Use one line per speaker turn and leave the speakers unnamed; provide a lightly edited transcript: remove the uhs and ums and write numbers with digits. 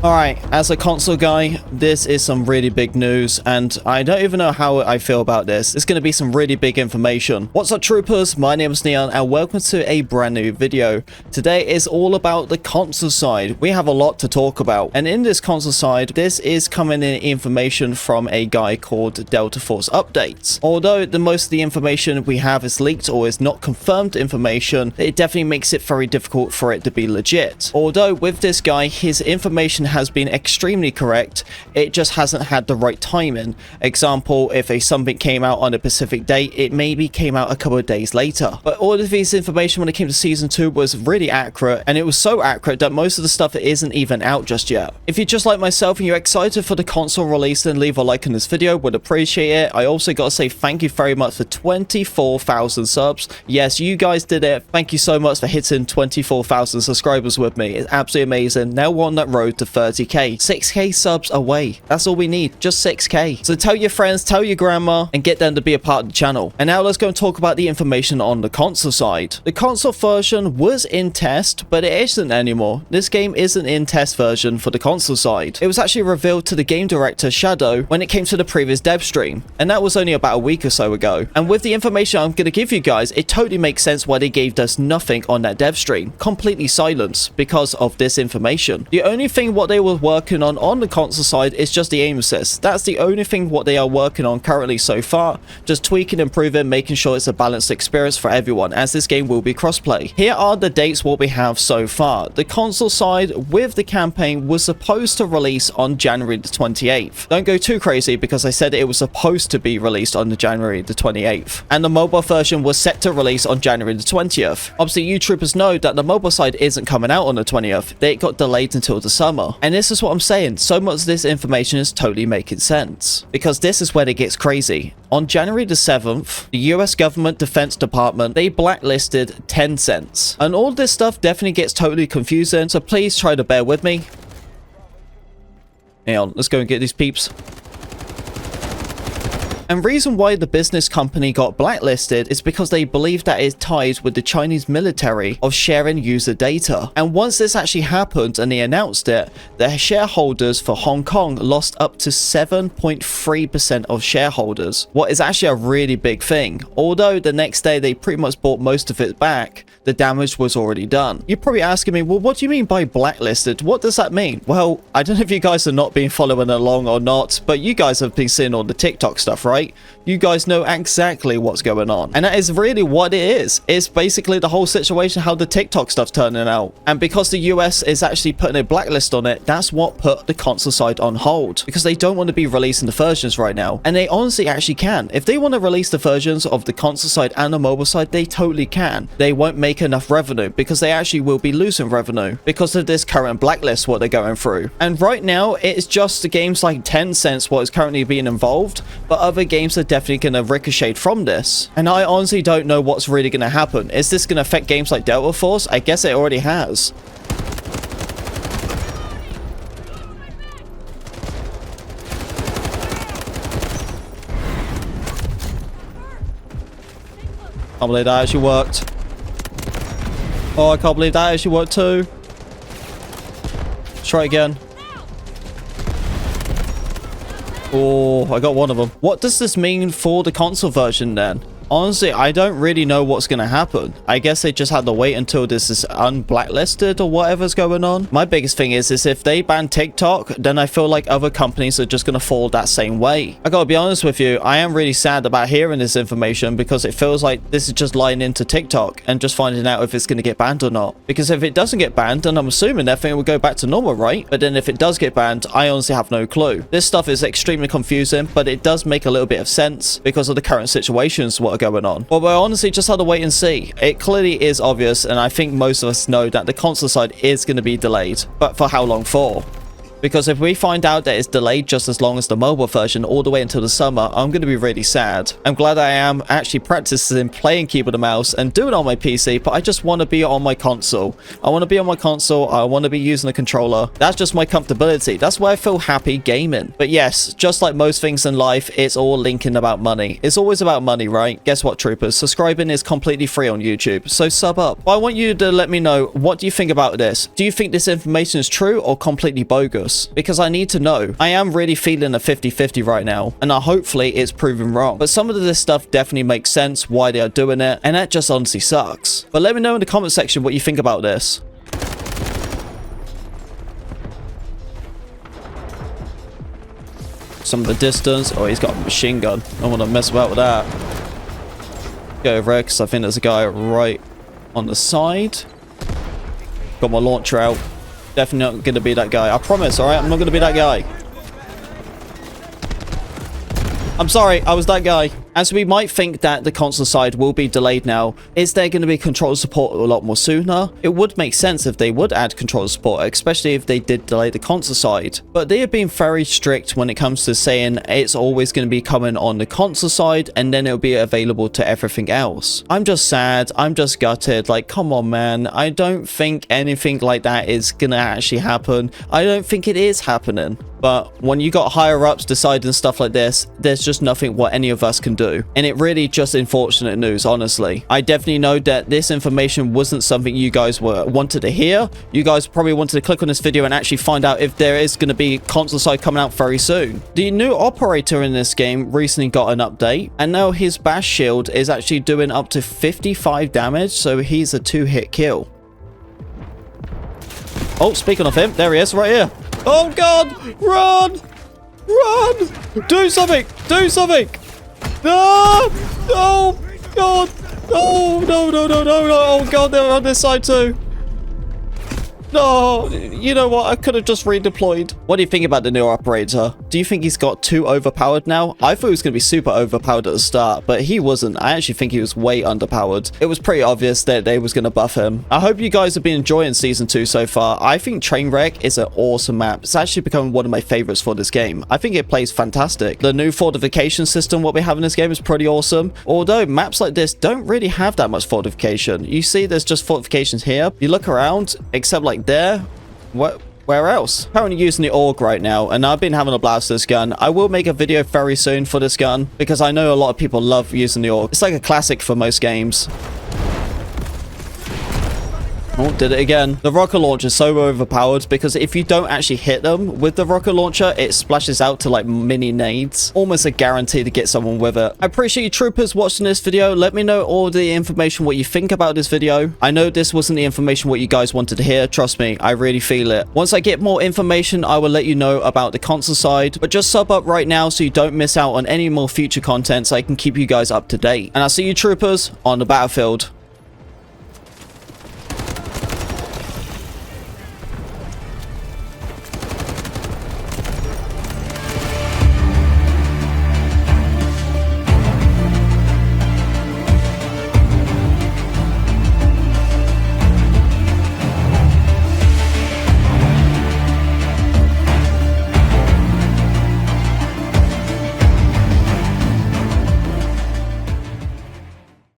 Alright, as a console guy, this is some really big news, and I don't even know how I feel about this. It's going to be some really big information. What's up, troopers? My name is Neon, and welcome to a brand new video. Today is all about the console side. We have a lot to talk about, and in this console side, this is coming in information from a guy called Delta Force Updates. Although the most of the information we have is leaked or is not confirmed information, it definitely makes it very difficult for it to be legit. Although with this guy, his information has been extremely correct, it just hasn't had the right timing. Example, if something came out on a specific date, it maybe came out a couple of days later. But all of this information when it came to season 2 was really accurate, and it was so accurate that most of the stuff isn't even out just yet. If you're just like myself and you're excited for the console release, then leave a like on this video, would appreciate it. I also got to say thank you very much for 24,000 subs. Yes, you guys did it. Thank you so much for hitting 24,000 subscribers with me. It's absolutely amazing. Now we're on that road to 30k. 6k subs away. That's all we need. Just 6k. So tell your friends, tell your grandma, and get them to be a part of the channel. And now let's go and talk about the information on the console side. The console version was in test, but it isn't anymore. This game isn't in test version for the console side. It was actually revealed to the game director Shadow when it came to the previous dev stream, and that was only about a week or so ago. And with the information I'm going to give you guys, it totally makes sense why they gave us nothing on that dev stream. Completely silence because of this information. The only thing what they were working on the console side is just the aim assist. That's the only thing what they are working on currently so far. Just tweaking, improving, making sure it's a balanced experience for everyone, as this game will be crossplay. Here are the dates what we have so far. The console side with the campaign was supposed to release on January the 28th. Don't go too crazy because I said it was supposed to be released on the January the 28th. And the mobile version was set to release on January the 20th. Obviously, you troopers know that the mobile side isn't coming out on the 20th. It got delayed until the summer. And this is what I'm saying. So much of this information is totally making sense. Because this is where it gets crazy. On January the 7th, the US Government Defense Department, they blacklisted Tencent. And all this stuff definitely gets totally confusing, so please try to bear with me. Hang on, let's go and get these peeps. And reason why the business company got blacklisted is because they believe that it's tied with the Chinese military of sharing user data. And once this actually happened and they announced it, the shareholders for Hong Kong lost up to 7.3% of shareholders, what is actually a really big thing. Although the next day they pretty much bought most of it back, the damage was already done. You're probably asking me, well, what do you mean by blacklisted? What does that mean? Well, I don't know if you guys have not been following along or not, but you guys have been seeing all the TikTok stuff, right? You guys know exactly what's going on. And that is really what it is. It's basically the whole situation, how the TikTok stuff's turning out. And because the US is actually putting a blacklist on it, that's what put the console side on hold. Because they don't want to be releasing the versions right now. And they honestly actually can. If they want to release the versions of the console side and the mobile side, they totally can. They won't make enough revenue because they actually will be losing revenue because of this current blacklist what they're going through. And right now, it's just the games like Tencent what is currently being involved, but other games are definitely going to ricochet from this. And I honestly don't know what's really going to happen. Is this going to affect games like Delta Force? I guess it already has. I can't believe that actually worked. Oh, I can't believe that actually worked too. Let's try again. Oh, I got one of them. What does this mean for the console version then? Honestly, I don't really know what's going to happen. I guess they just had to wait until this is unblacklisted or whatever's going on. My biggest thing is if they ban TikTok, then I feel like other companies are just going to fall that same way. I gotta be honest with you, I am really sad about hearing this information because it feels like this is just lying into TikTok and just finding out if it's going to get banned or not. Because if it doesn't get banned, then I'm assuming everything will go back to normal, right? But then if it does get banned, I honestly have no clue. This stuff is extremely confusing, but it does make a little bit of sense because of the current situations what going on. But we'll honestly just have to wait and see. It clearly is obvious, and I think most of us know that the console side is going to be delayed. But for how long for? Because if we find out that it's delayed just as long as the mobile version all the way until the summer, I'm going to be really sad. I'm glad I am actually practicing playing keyboard and mouse and doing it on my PC, but I just want to be on my console. I want to be on my console. I want to be using a controller. That's just my comfortability. That's why I feel happy gaming. But yes, just like most things in life, it's all linking about money. It's always about money, right? Guess what, troopers? Subscribing is completely free on YouTube, so sub up. But I want you to let me know, what do you think about this? Do you think this information is true or completely bogus? curious because I need to know. I am really feeling a 50-50 right now, and hopefully it's proven wrong. But some of this stuff definitely makes sense why they are doing it, and that just honestly sucks. But let me know in the comment section what you think about this. Some of the distance. Oh, he's got a machine gun. I don't want to mess about with that. Go over there because I think there's a guy right on the side. Got my launcher out. Definitely not going to be that guy. I promise, alright? I'm not going to be that guy. I'm sorry, I was that guy. As we might think that the console side will be delayed now, is there going to be controller support a lot more sooner? It would make sense if they would add controller support, especially if they did delay the console side. But they have been very strict when it comes to saying it's always going to be coming on the console side and then it'll be available to everything else. I'm just sad. I'm just gutted. Like, come on, man. I don't think anything like that is going to actually happen. I don't think it is happening. But when you got higher ups deciding stuff like this, there's just nothing what any of us can do. And it really just unfortunate news, honestly. I definitely know that this information wasn't something you guys wanted to hear. You guys probably wanted to click on this video and actually find out if there is going to be console side coming out very soon. The new operator in this game recently got an update, and now his bash shield is actually doing up to 55 damage, so he's a 2-hit kill. Oh, speaking of him, there he is, right here. Oh god! Run! Run! Do something! Do something! No! Oh god! Oh no no no no no! Oh god, they're on this side too. No, you know what? I could have just redeployed. What do you think about the new operator? Do you think he's got too overpowered now? I thought he was going to be super overpowered at the start, but he wasn't. I actually think he was way underpowered. It was pretty obvious that they was going to buff him. I hope you guys have been enjoying Season 2 so far. I think Trainwreck is an awesome map. It's actually become one of my favorites for this game. I think it plays fantastic. The new fortification system what we have in this game is pretty awesome. Although maps like this don't really have that much fortification. You see there's just fortifications here. You look around, except like there. Where else? Currently using the AUG right now, and I've been having a blast with this gun. I will make a video very soon for this gun because I know a lot of people love using the AUG. It's like a classic for most games. Oh, did it again. The rocket launcher is so overpowered because if you don't actually hit them with the rocket launcher, it splashes out to like mini nades. Almost a guarantee to get someone with it. I appreciate you troopers watching this video. Let me know all the information, what you think about this video. I know this wasn't the information what you guys wanted to hear. Trust me, I really feel it. Once I get more information, I will let you know about the console side. But just sub up right now so you don't miss out on any more future content so I can keep you guys up to date. And I'll see you troopers on the battlefield.